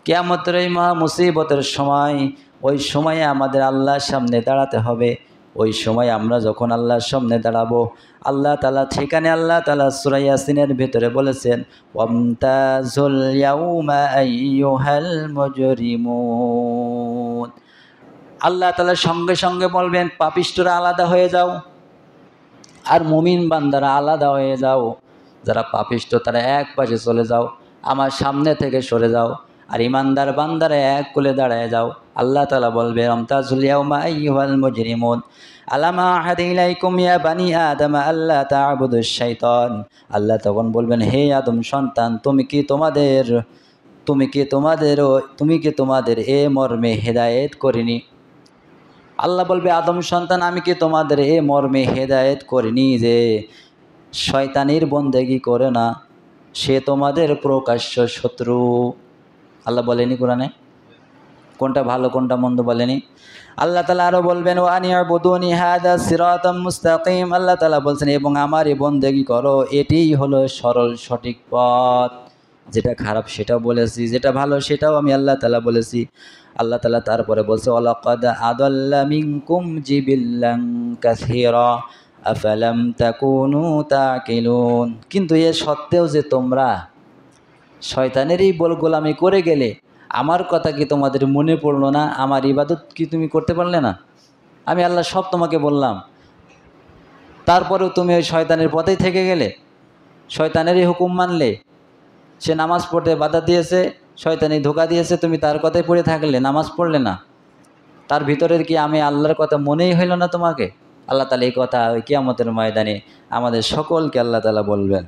কিয়ামতের এই মহা মুসিবতের সময়, ওই সময়ে আমাদের আল্লাহর সামনে দাঁড়াতে হবে। ওই সময় আমরা যখন আল্লাহর সামনে দাঁড়াবো, আল্লাহ তাআলা সেখানে আল্লাহ তাআলা সূরা ইয়াসিনের ভিতরে বলেছেন, ওয়ামতাজুল ইয়াউমা আইয়ুহাল মুজরিমুন। আল্লাহ তাআলা সঙ্গে সঙ্গে বলবেন, পাপিষ্ঠরা আলাদা হয়ে যাও, আর মুমিন বান্দারা আলাদা হয়ে যাও। যারা পাপিষ্ঠ তারা এক পাশে চলে যাও, আমার সামনে থেকে সরে যাও, আর ইমানদার বান্দারা এক কোলে দাঁড়ায় যাও। আল্লাহ তাআলা বলবে, আমতাজুল ইয়াউমা আইয়ুহাল মুজরিমুন আলাম আহাদ ইলাইকুম ইয়া বানি আদম আল্লা তা'বুদুশ শাইতান। আল্লাহ তখন বলবেন, হে আদম সন্তান, তুমি কি তোমাদের এ মর্মে হেদায়েত করিনি? আল্লাহ বলবে, আদম সন্তান, আমি কি তোমাদের এ মর্মে হেদায়েত করিনি যে শয়তানির বন্দেগী করে না, সে তোমাদের প্রকাশ্য শত্রু? আল্লাহ বলেনি কোরআনে? কোনটা ভালো কোনটা মন্দ বলেনি? আল্লাহ তাআলা আরও বলবেন, ওয়া আনি'বুদুনি হাযা সিরাতাম মুস্তাকিম। আল্লাহ তাআলা বলছেন, এবং আমারই বন্দেগী করো, এটিই হলো সরল সঠিক পথ। যেটা খারাপ সেটাও বলেছি, যেটা ভালো সেটাও আমি আল্লাহ তাআলা বলেছি। আল্লাহ তাআলা তারপরে বলছে, ওয়ালাকাদ আদাল্লা মিনকুম জিবিল্লান কাসীরা আফালাম তাকুনু তাকিলুন। কিন্তু এ সত্ত্বেও যে তোমরা শয়তানেরই গোলামি করে গেলে, আমার কথা কি তোমাদের মনে পড়লো না? আমার ইবাদত কি তুমি করতে পারলে না? আমি আল্লাহ সব তোমাকে বললাম, তারপরেও তুমি ওই শয়তানের পথেই থেকে গেলে, শয়তানেরই হুকুম মানলে। সে নামাজ পড়তে বাধা দিয়েছে, শয়তানি ধোকা দিয়েছে, তুমি তার কথাই পড়ে থাকলে, নামাজ পড়লে না। তার ভিতরের কি আমি আল্লাহর কথা মনেই হইল না তোমাকে? আল্লাহ তাআলা এই কথা ওই কিয়ামতের ময়দানে আমাদের সকলকে আল্লাহ তাআলা বলবেন।